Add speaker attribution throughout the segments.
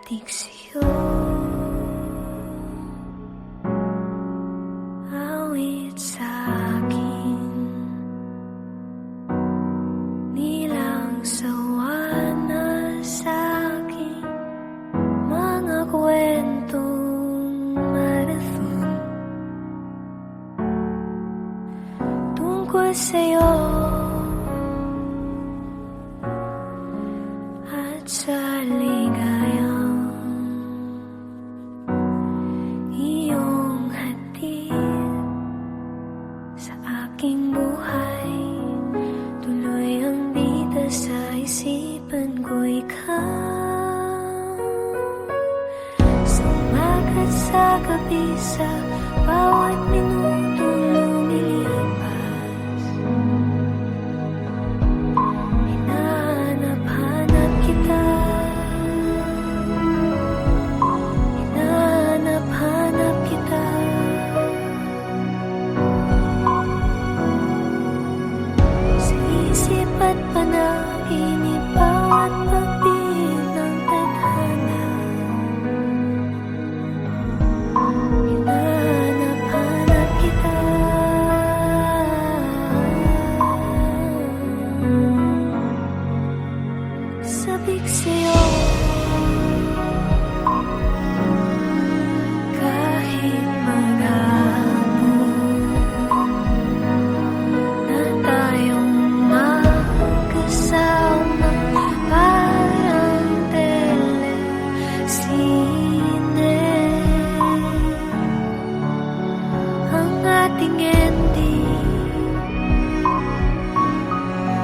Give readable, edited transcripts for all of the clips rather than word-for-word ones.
Speaker 1: benediksyon. Awit sa'kin, nilang sawa na sa'king mga kwentong marathon tungkol sa'yo at sa ligayang iyong hatid sa aking buhay. Tuloy ang bida sa isipan ko, ikaw. Sa umaga at sa gabi, sa bawat minuto lumilipas, hinahanap-hanap kita, hinahanap-hanap kita. Sa isip at panaginip, bawat pagbihis ng tadhana, hinahanap-hanap kita. Sabik sa'yo kahit maghapon na tayong magkasama, parang telesine ang ating ending,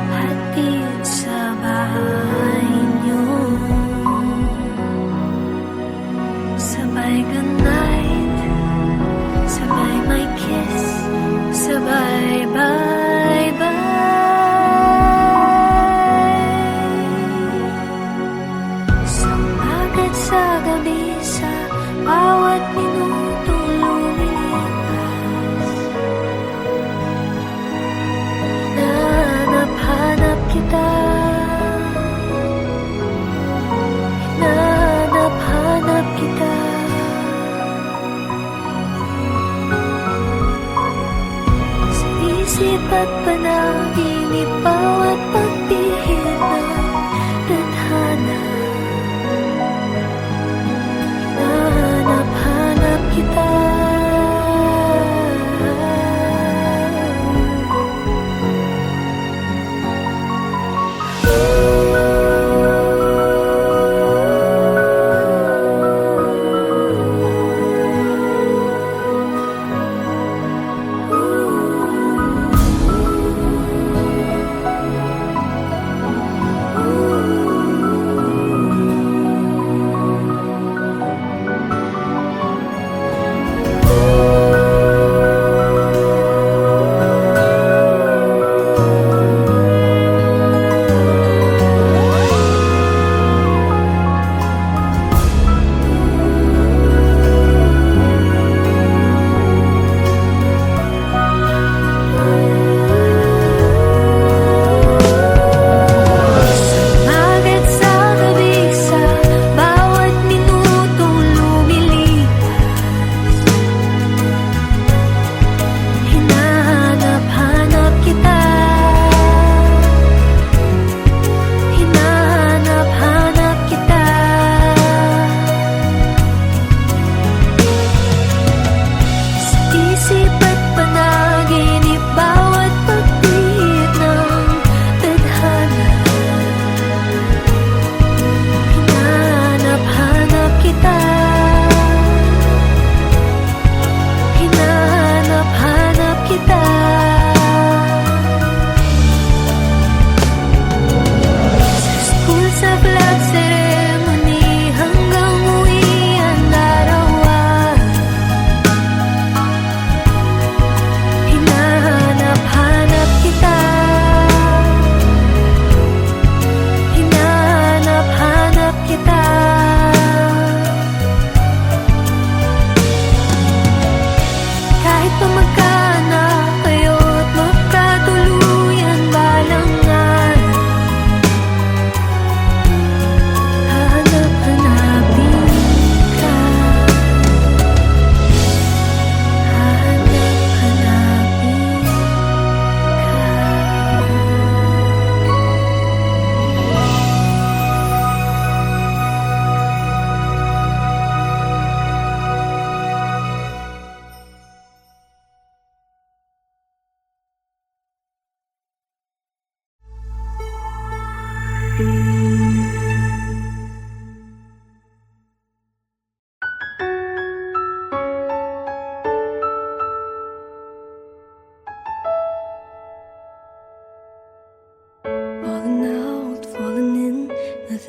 Speaker 1: hatid sa bahay niyo. Sabay good night, sabay my kiss, sabay bye bye. Sa umaga at sa gabi, sa bawat minuto lumilipas, hinahanap-hanap kita, hinahanap-hanap kita. Sa isip at panaginip, bawat pagbihis ng tadhana, hinahanap-hanap kita.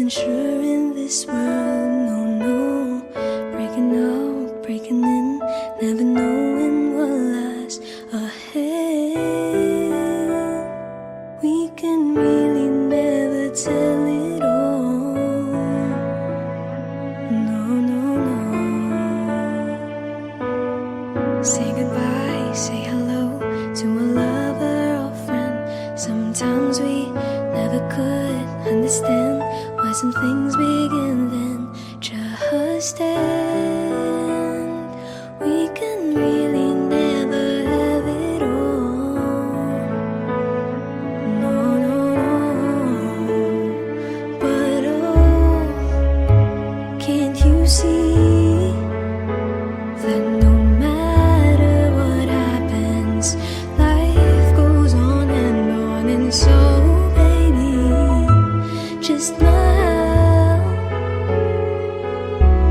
Speaker 1: nothing sure in this world, no, no. Breaking out, breaking in, never knowing what lies ahead. We can really never tell it all, no, no, no. Say goodbye, say hello to a lover or friend. Sometimes we never could understand why some things begin then just end. We can really never have it all, no, no, no. But oh, can't you see that no matter what happens, life goes on, and so baby, just smile,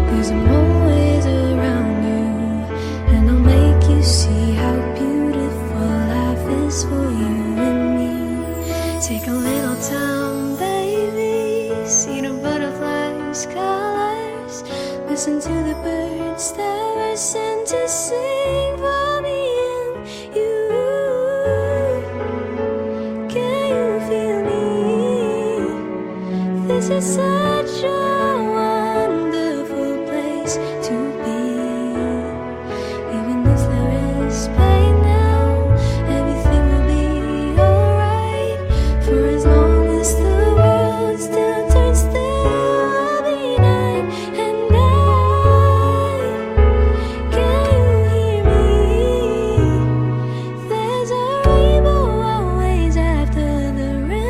Speaker 1: 'cause I'm always around you, and I'll make you see how beautiful life is for you and me. Take a little time, baby, see the butterflies' colors, listen to the birds that were sent to sing for me and you. Can you feel me? This is such a wonderful place to be. Even if there is pain now, everything will be alright. For as long as the world still turns, there will be night and day. Can you hear me? There's a rainbow always after the rain.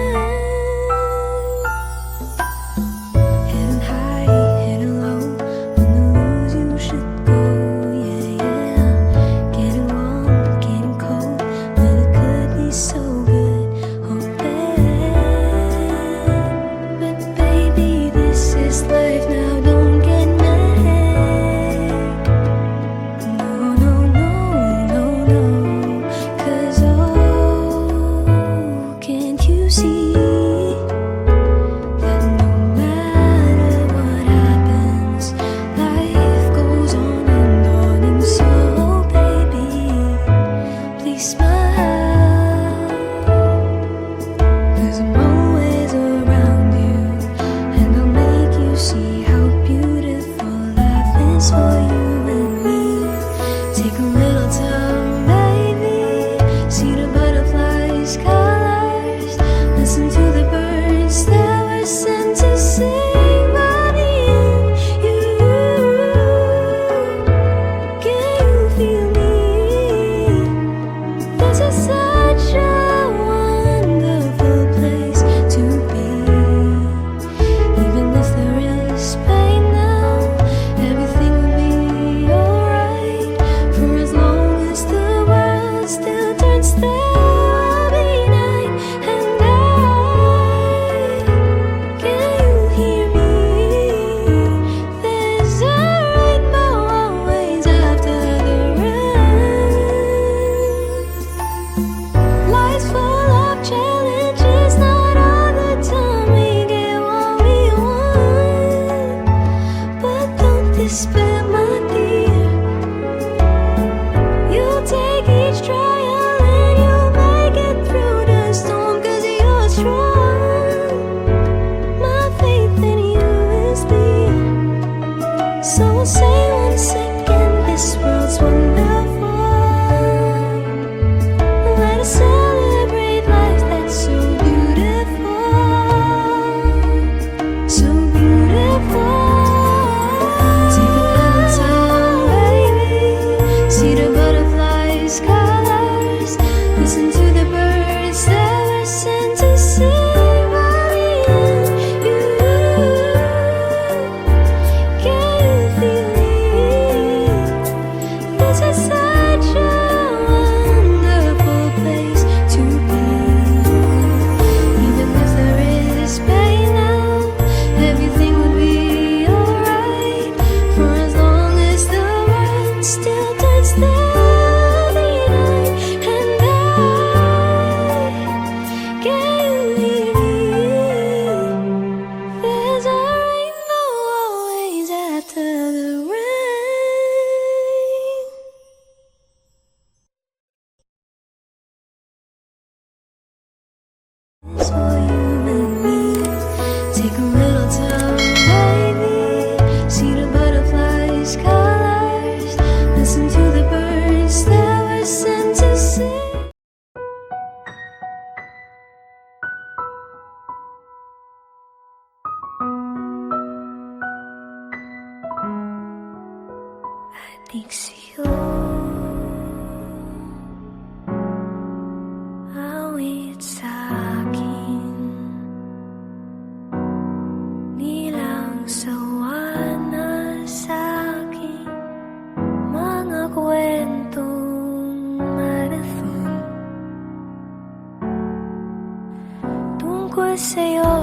Speaker 1: sa'yo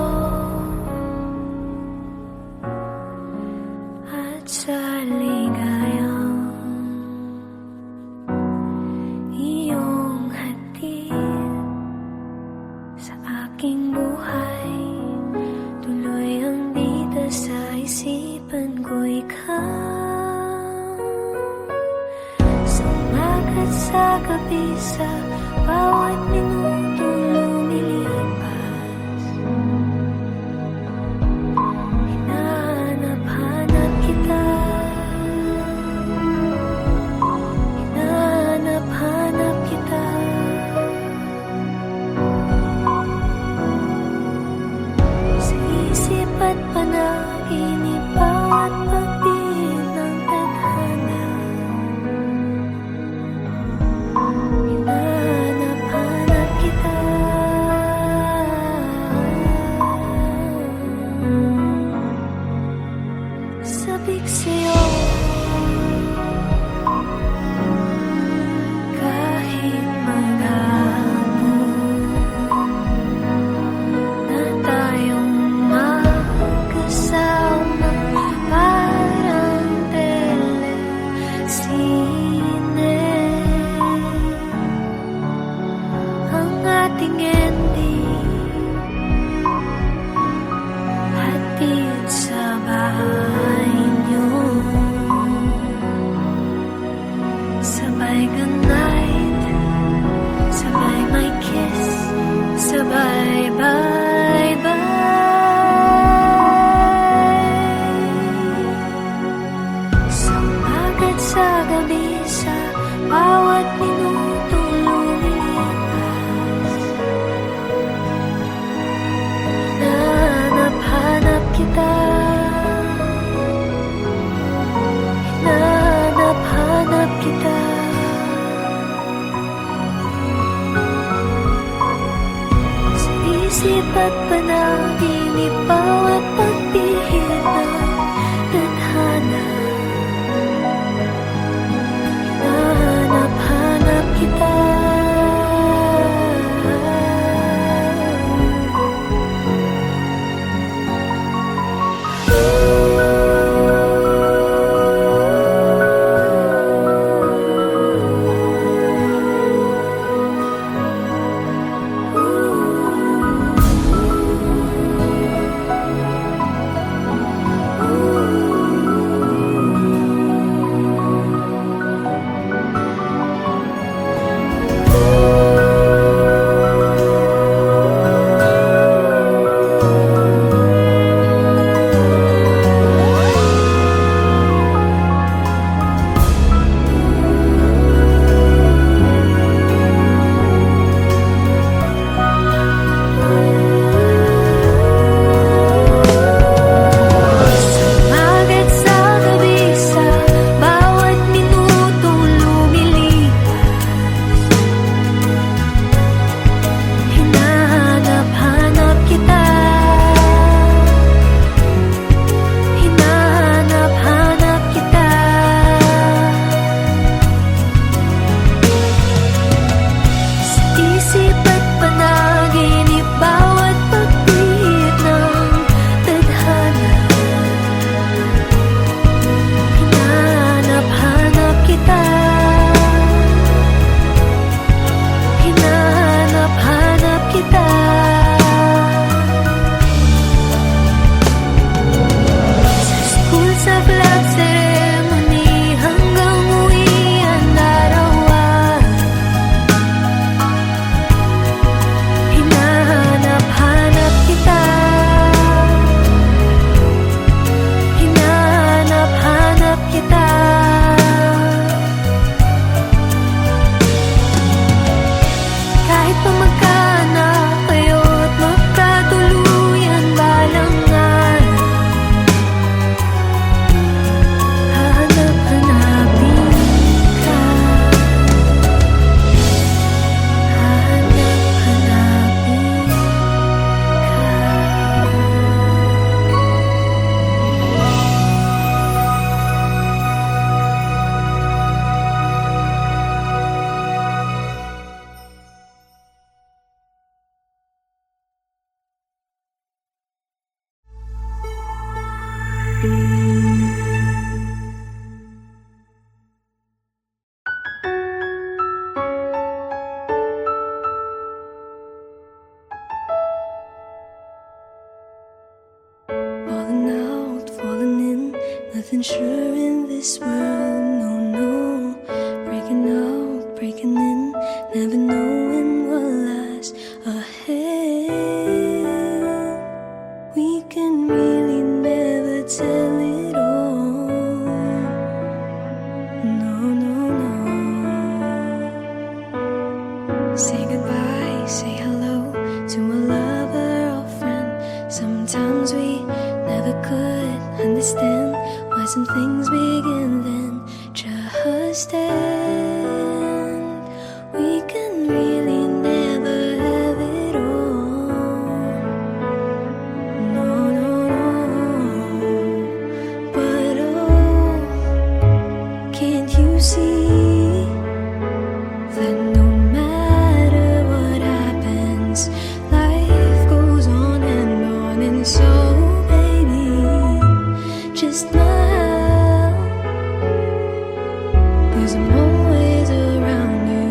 Speaker 1: at sa ligayang iyong hatid sa aking buhay. Tuloy ang bida sa isipan ko, ikaw. Sa umaga at sa gabi, sa bawat minuto lumilipas, hinahanap-hanap kita, hinahanap-hanap kita. Sa isip at panaginip, bawat pagdiin ng tadhana, hinahanap-hanap kita. Sabik sa'yo kahit maghapon na tayong magkasama, parang telesine ang ating ending, hatid sa bahay niyo. Sabay good night, sabay my kiss, sabay bye bye. Sa umaga at sa gabi, sa bawat minuto lumilipas, hinahanap-hanap kita, hinahanap-hanap kita. Sa isip at panaginip, bawat pagpihit ng tadhana, hinahanap-hanap kita. unsure in this world. No, no, breaking out, breaking in, never knowing what lies ahead. We can really never tell it all. No, no, no. Say goodbye, say hello to a lover or friend. Sometimes we never could understand why some things begin then just end. We can really never have it all. No, no, no. But oh, can't you see that no matter what happens, life goes on, and so just now, 'cause I'm always around you,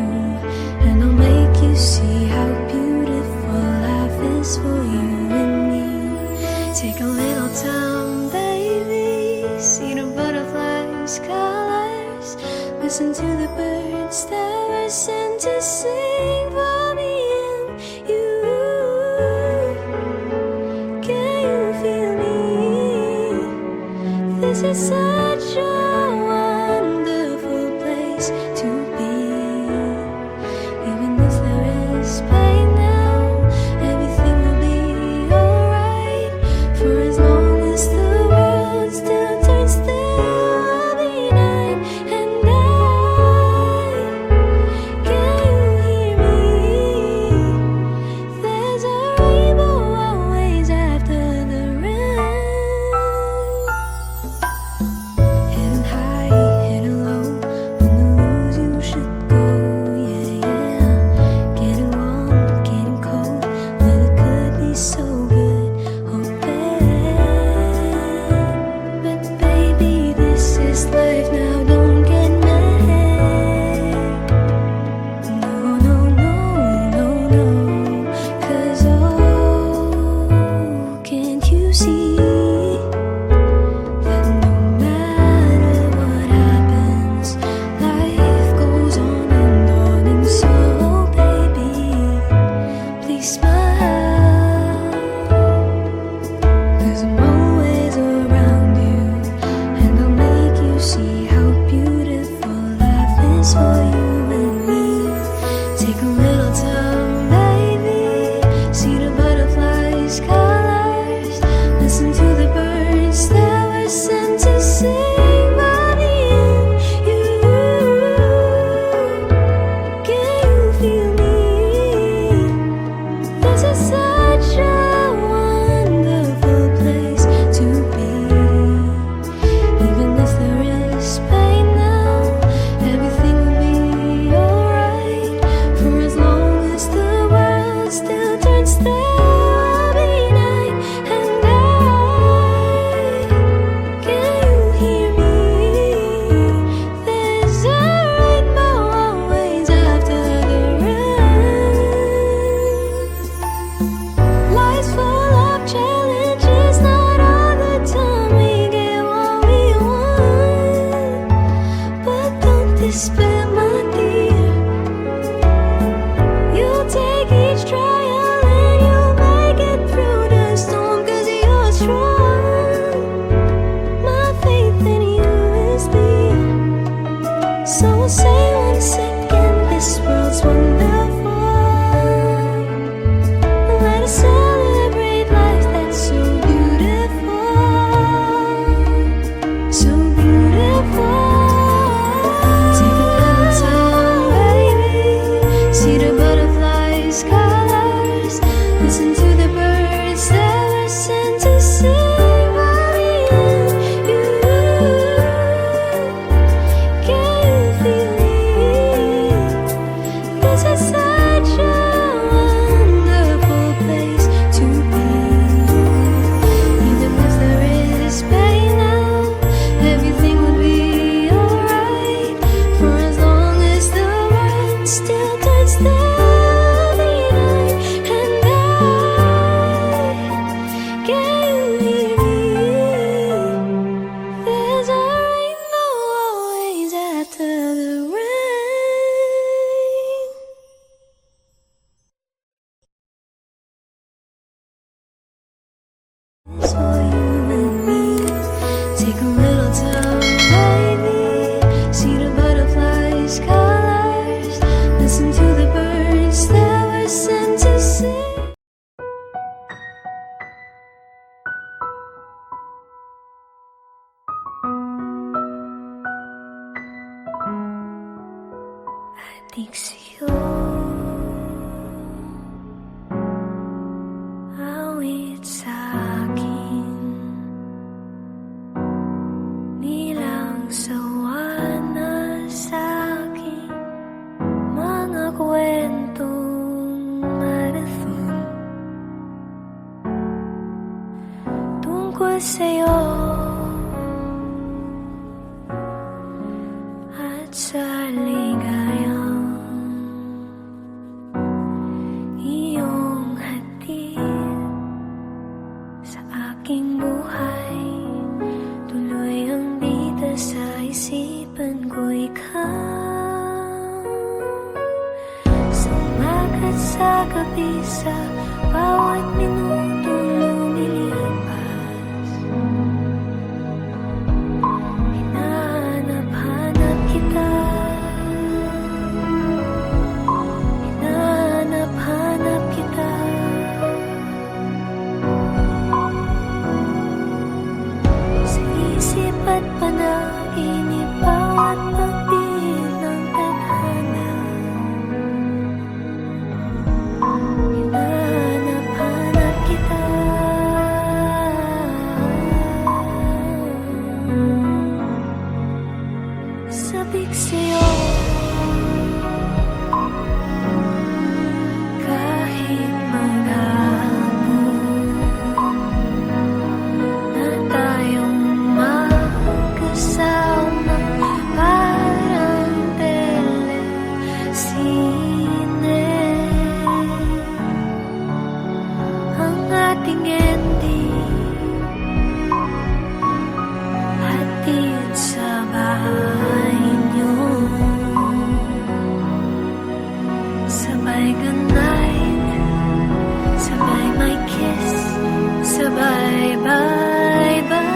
Speaker 1: and I'll make you see how beautiful life is for you and me. Take a little time, baby, see the butterflies' colors, listen to the birds that were sent to sing for me and you. Can you feel me? This is such a wonderful place to be. Even if there is pain now, everything will be alright. For as long as the world still turns, there will be night and night. Can you hear Halik sa'yo, awit sa'kin, nilang sawa na sa'kin, mga kwentong marathon tungkol sa'yo at sa ligayang iyong hatid sa aking buhay. Tuloy ang bida sa isipan ko, ikaw. Sumagat sa gabi, sa bawat minutong lumilipas, hinahanap-hanap kita, hinahanap-hanap kita. Sa isip at panaginip, bawat pagdiin ng tadhana, hinahanap-hanap kita. Sabik sa'yo, kahit maghapon na tayong magkasama, parang telesine ang ating ending, hatid sa bahay niyo, sabay good night, sabay my kiss, sabay bye bye.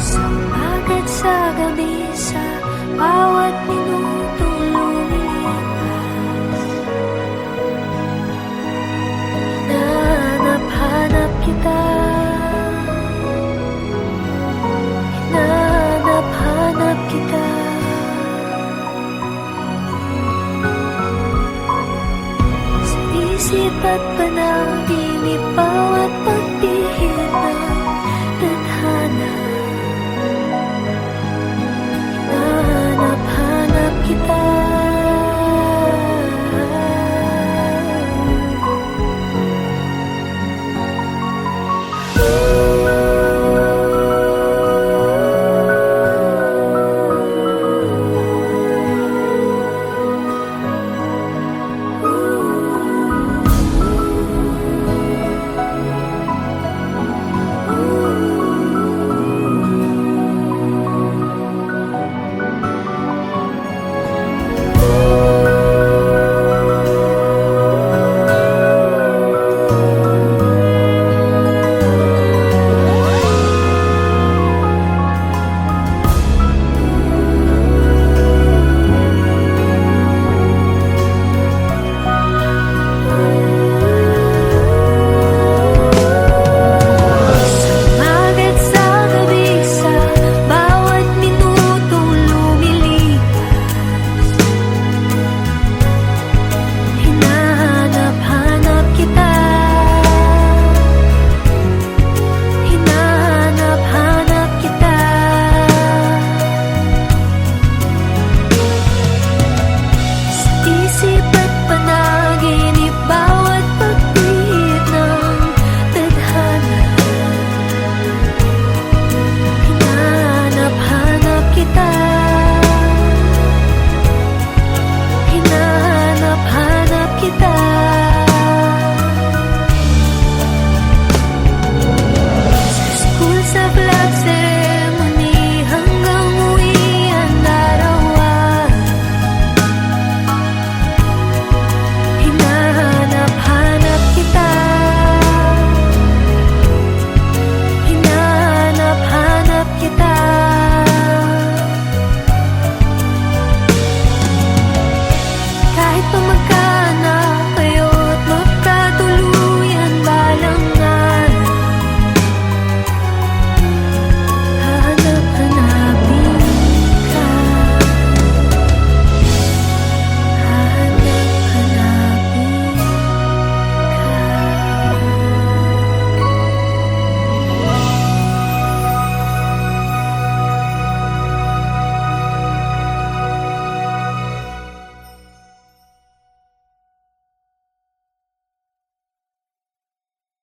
Speaker 1: Sumagat sa gabi, sa bawat minutong lumilipas, hinahanap-hanap kita, hinahanap-hanap kita. Sa isip at panaginip, bawat